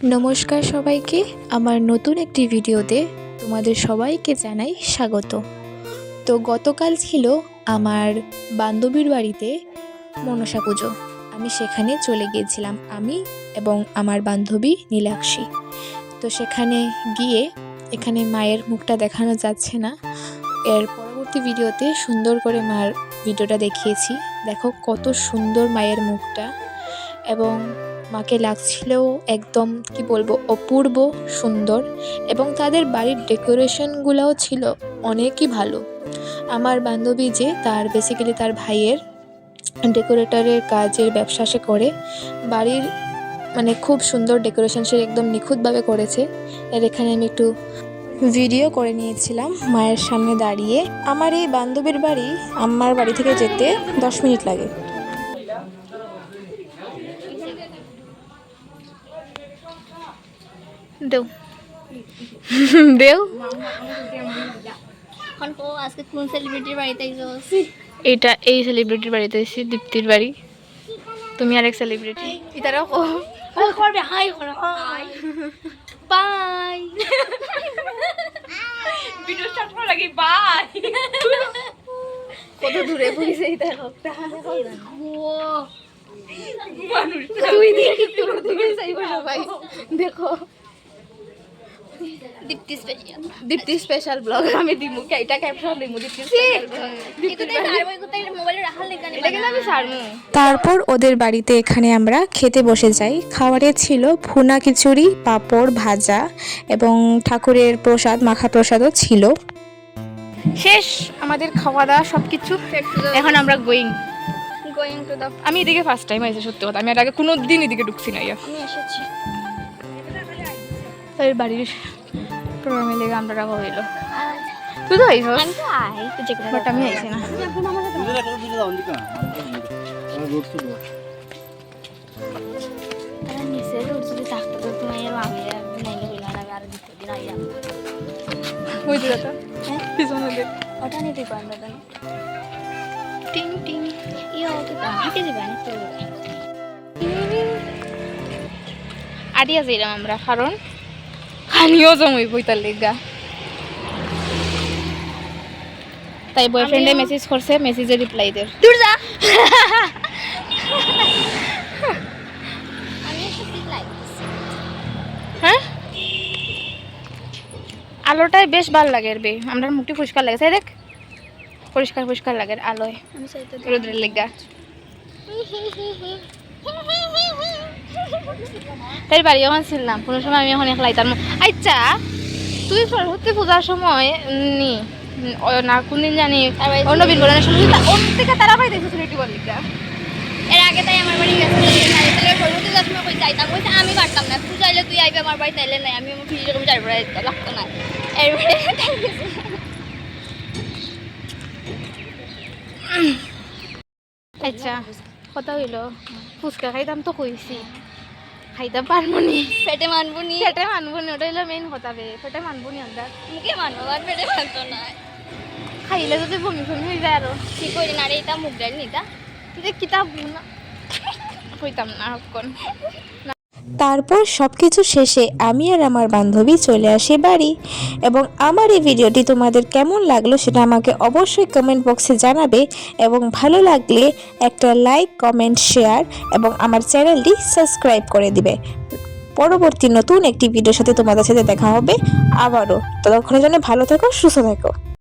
নমস্কার সবাইকে, আমার নতুন একটি ভিডিওতে তোমাদের সবাইকে জানাই স্বাগত। তো গতকাল ছিল আমার বান্ধবীর বাড়িতে মনসা পুজো। আমি সেখানে চলে গিয়েছিলাম, আমি এবং আমার বান্ধবী নীলাক্ষী। তো সেখানে গিয়ে এখানে মায়ের মুখটা দেখানো যাচ্ছে না, এর পরবর্তী ভিডিওতে সুন্দর করে মার ভিডিওটা দেখিয়েছি। দেখো কত সুন্দর মায়ের মুখটা, এবং মাকে লাগছিলেও একদম কি বলবো অপূর্ব সুন্দর, এবং তাদের বাড়ির ডেকোরেশনগুলোও ছিল অনেকই ভালো। আমার বান্ধবী যে তার বেসিক্যালি তার ভাইয়ের ডেকোরেটরের কাজের ব্যবসা সে করে, বাড়ির মানে খুব সুন্দর ডেকোরেশন সে একদম নিখুঁতভাবে করেছে। এর এখানে আমি একটু ভিডিও করে নিয়েছিলাম মায়ের সামনে দাঁড়িয়ে। আমার এই বান্ধবীর বাড়ি আমার বাড়ি থেকে যেতে 10 মিনিট লাগে। দেও দেও আজকে কোন সেলিব্রিটির বাড়িতে আইছস? এটা এই সেলিব্রিটির বাড়িতে এসেছি, দীপ্তির বাড়ি। তুমি আরেক সেলিব্রিটি, এটারও করবে হাই করো হাই বাই ভিডিও স্টার্ট করার আগে বাই। কত দূরে পড়েছে এটা লোকটা। ও মানুষ তুই দিয়ে একটু দিকে যাইবো সবাই দেখো। দীপ্তি স্পেশাল ব্লগ আমি দিমু, এটা ক্যাপশন দিমু দীপ্তি স্পেশাল ব্লগ। মোবাইলে রাখার লেগে এটা কিন্তু আমি ছাড়মু। তারপর ওদের বাড়িতে এখানে আমরা খেতে বসে যাই। খাবারে ছিল ভুনা খিচুড়ি, পাঁপড় ভাজা এবং ঠাকুরের প্রসাদ, মাখা প্রসাদও ছিল। শেষ আমাদের খাওয়া দাওয়া সবকিছু, এখন আমরা গোয়িং টু দা। আমি এদিকে ফার্স্ট টাইম আইছি, সত্যি কথা আমি এর আগে কোনো দিন এদিকে ঢুকছি না। আমি এসেছি এর বাড়ির প্রোগ্রামে লেগে আমরা রাখা হইলো। তুই তো আইস, আমি তো আই তো যে বাট আমি আইছি না। নিচে রোড যদি থাকতো তো তুমি আমি নাইলে হইল না, আর দিতে দিন আইয়া ওই যে দাদা পিছনে দেখ, ওটা নিতে পারলো না। টিং টিং ইয়ে তো হাঁটে যাবে না তো আডিয়া যাইলাম আমরা, কারণ খানিও জমই বইতার লেগা। তাই বয়ফ্রেন্ডে মেসেজ করছে, মেসেজে রিপ্লাই দের দূর যা। আমি সত্যি লাইক হ্যাঁ আলোটাই বেশ ভালো লাগে রে, আমরা মুখটি পরিষ্কার লাগে, তাই দেখ পরিষ্কার পরিষ্কার লাগে আলোয় আমি চাইতে রোদের লেগা। তাই বাড়ি যখন ছিলাম কোনো সময় আমি এখন এক লাইতাম। আচ্ছা তুই সরস্বতী পূজার সময় নি না কোনদিন জানি নবীন বরণের সময় অন্য থেকে তারা বাড়ি দেখেছিল এটি বল লিগা। এর আগে তাই আমার বাড়ি গেছে তাহলে সরস্বতী যার সময় কই যাইতাম, কইছে আমি পারতাম না, তুই চাইলে তুই আইবে আমার বাড়ি, তাইলে নাই আমি ফিরে রকম যাইব লাগতো না। এরপরে আচ্ছা কথা হইলো ফুচকা খাইতাম তো কইছি, খাইতাম পারবনি, পেটে মানবো নি, পেটে মানবো নি, ওটা হইলো মেইন কথা বে, পেটে মানবো নি আমরা, মুখে মানবো আর পেটে মানতো না। খাইলে যদি বমি ফমি হয়ে যায় আরো ঠিক করি না রে, এটা মুখ ডাল নিতা যে কিতাব না কইতাম না হকন। তারপর সব কিছু শেষে আমি আর আমার বান্ধবী চলে আসি বাড়ি। এবং আমার এই ভিডিওটি তোমাদের কেমন লাগলো সেটা আমাকে অবশ্যই কমেন্ট বক্সে জানাবে, এবং ভালো লাগলে একটা লাইক কমেন্ট শেয়ার এবং আমার চ্যানেলটি সাবস্ক্রাইব করে দিবে। পরবর্তী নতুন একটি ভিডিওর সাথে তোমাদের সাথে দেখা হবে আবারও। ততক্ষণের জন্য ভালো থেকো, সুস্থ থেকো।